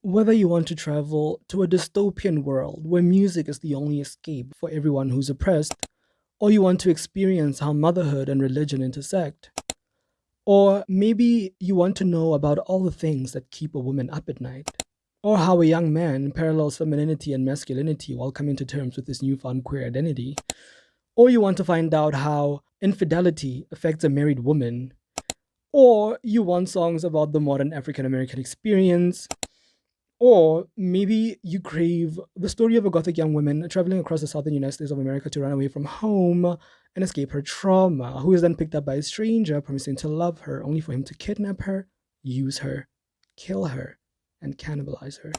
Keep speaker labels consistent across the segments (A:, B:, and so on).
A: Whether you want to travel to a dystopian world where music is the only escape for everyone who's oppressed, or you want to experience how motherhood and religion intersect, or maybe you want to know about all the things that keep a woman up at night, or how a young man parallels femininity and masculinity while coming to terms with his newfound queer identity, or you want to find out how infidelity affects a married woman, or you want songs about the modern African American experience, or maybe you crave the story of a gothic young woman traveling across the southern United States of America to run away from home and escape her trauma, who is then picked up by a stranger promising to love her, only for him to kidnap her, use her, kill her, and cannibalize her.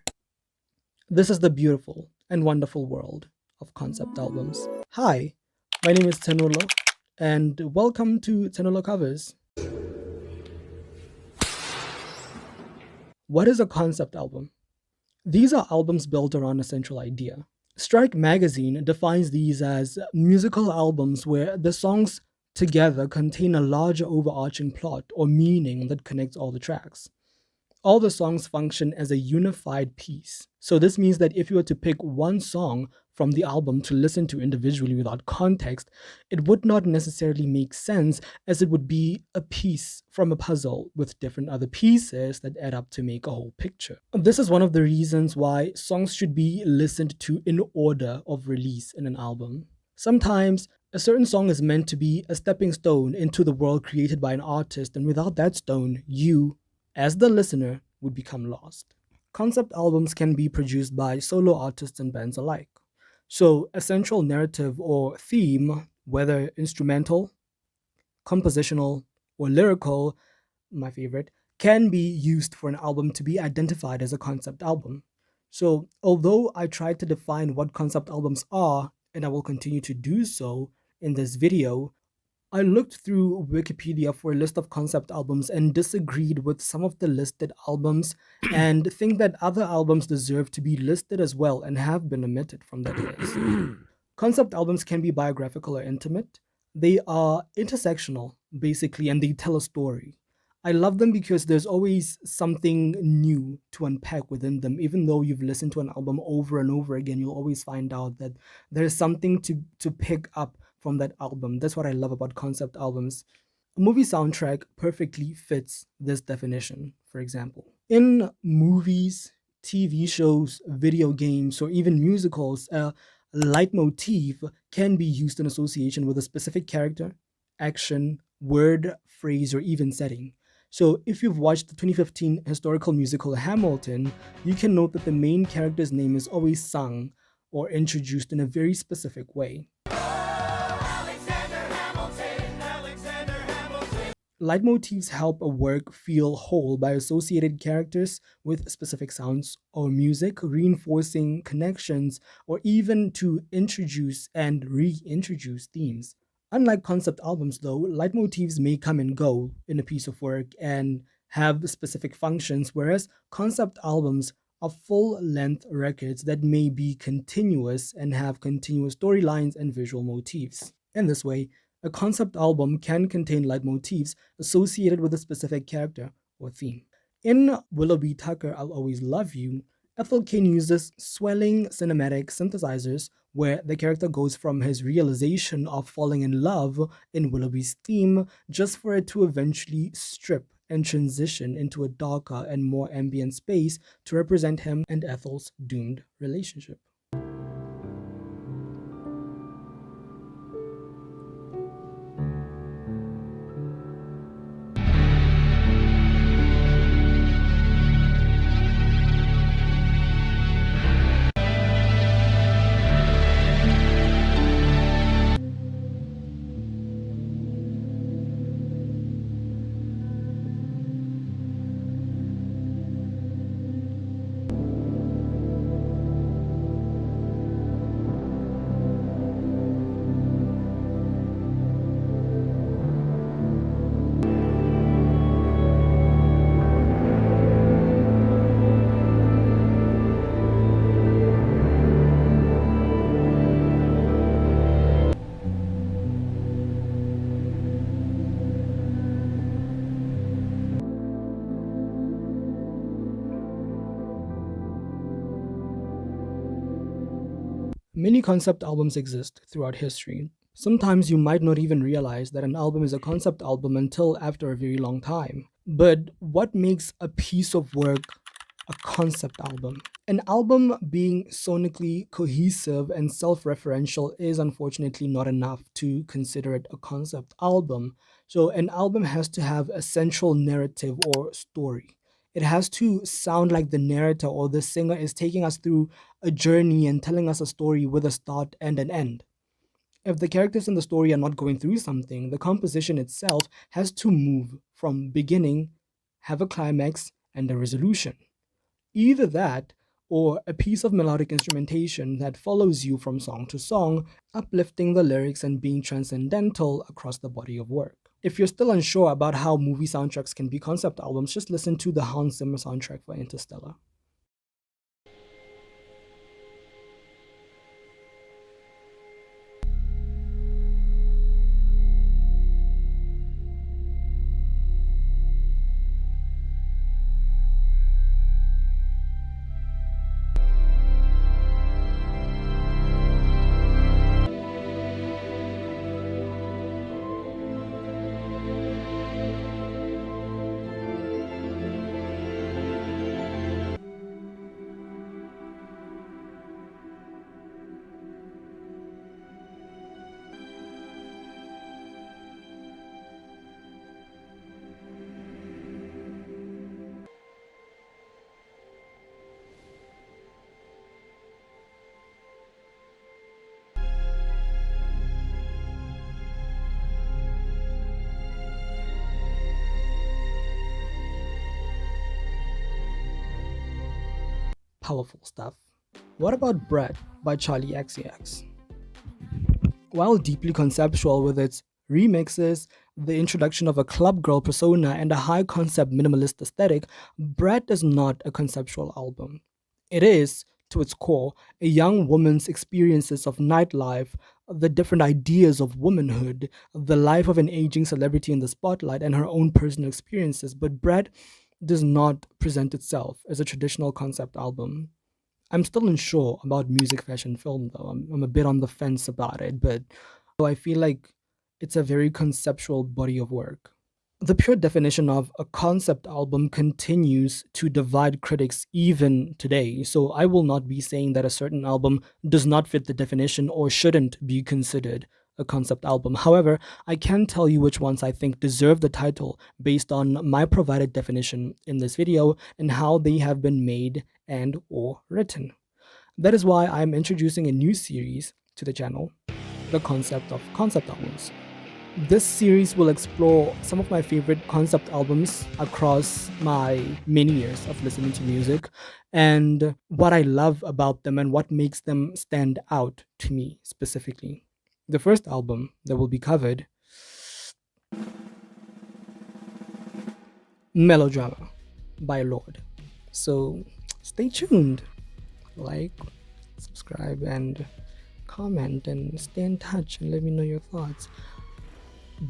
A: This is the beautiful and wonderful world of concept albums. Hi, my name is Tenolo, and welcome to Tenolo Covers. What is a concept album? These are albums built around a central idea. Strike Magazine defines these as musical albums where the songs together contain a larger overarching plot or meaning that connects all the tracks. All the songs function as a unified piece. So this means that if you were to pick one song from the album to listen to individually without context, it would not necessarily make sense, as it would be a piece from a puzzle with different other pieces that add up to make a whole picture. This is one of the reasons why songs should be listened to in order of release in an album. Sometimes a certain song is meant to be a stepping stone into the world created by an artist, and without that stone, you, as the listener, would become lost. Concept albums can be produced by solo artists and bands alike. So, a central narrative or theme, whether instrumental, compositional, or lyrical, my favorite, can be used for an album to be identified as a concept album. So, although I tried to define what concept albums are, and I will continue to do so in this video, I looked through Wikipedia for a list of concept albums and disagreed with some of the listed albums and think that other albums deserve to be listed as well and have been omitted from that list. Concept albums can be biographical or intimate. They are intersectional, basically, and they tell a story. I love them because there's always something new to unpack within them. Even though you've listened to an album over and over again, you'll always find out that there's something to pick up from that album. That's what I love about concept albums. A movie soundtrack perfectly fits this definition, for example. In movies, TV shows, video games, or even musicals, a leitmotif can be used in association with a specific character, action, word, phrase, or even setting. So, if you've watched the 2015 historical musical Hamilton, you can note that the main character's name is always sung or introduced in a very specific way. Leitmotifs help a work feel whole by associated characters with specific sounds or music, reinforcing connections, or even to introduce and reintroduce themes. Unlike concept albums, though, leitmotifs may come and go in a piece of work and have specific functions, whereas concept albums are full length records that may be continuous and have continuous storylines and visual motifs. In this way, a concept album can contain leitmotifs associated with a specific character or theme. In Willoughby Tucker, I'll Always Love You, Ethel Cain uses swelling cinematic synthesizers where the character goes from his realization of falling in love in Willoughby's theme just for it to eventually strip and transition into a darker and more ambient space to represent him and Ethel's doomed relationship. Many concept albums exist throughout history. Sometimes you might not even realize that an album is a concept album until after a very long time. But what makes a piece of work a concept album? An album being sonically cohesive and self referential is unfortunately not enough to consider it a concept album. So, an album has to have a central narrative or story. It has to sound like the narrator or the singer is taking us through a journey and telling us a story with a start and an end. If the characters in the story are not going through something, the composition itself has to move from beginning, have a climax, and a resolution. Either that or a piece of melodic instrumentation that follows you from song to song, uplifting the lyrics and being transcendental across the body of work. If you're still unsure about how movie soundtracks can be concept albums, just listen to the Hans Zimmer soundtrack for Interstellar. Powerful stuff. What about Bread by Charlie XCX? While deeply conceptual with its remixes, the introduction of a club girl persona, and a high concept minimalist aesthetic, Bread is not a conceptual album. It is, to its core, a young woman's experiences of nightlife, the different ideas of womanhood, the life of an aging celebrity in the spotlight, and her own personal experiences. But Bread does not present itself as a traditional concept album. I'm still unsure about music, fashion, film, though. I'm a bit on the fence about it, but I feel like it's a very conceptual body of work. The pure definition of a concept album continues to divide critics even today, so I will not be saying that a certain album does not fit the definition or shouldn't be considered a concept album. However, I can tell you which ones I think deserve the title based on my provided definition in this video and how they have been made and or written. That is why I'm introducing a new series to the channel, the concept of concept albums. This series will explore some of my favorite concept albums across my many years of listening to music and what I love about them and what makes them stand out to me specifically. The first album that will be covered, Melodrama by Lorde. So stay tuned. Like, subscribe, and comment, and stay in touch and let me know your thoughts.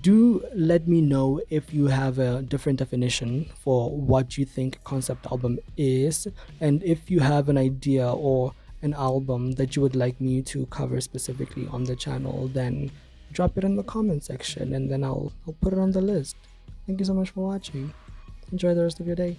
A: Do let me know if you have a different definition for what you think concept album is, and if you have an idea or an album that you would like me to cover specifically on the channel, then drop it in the comment section and then I'll put it on the list. Thank you so much for watching. Enjoy the rest of your day.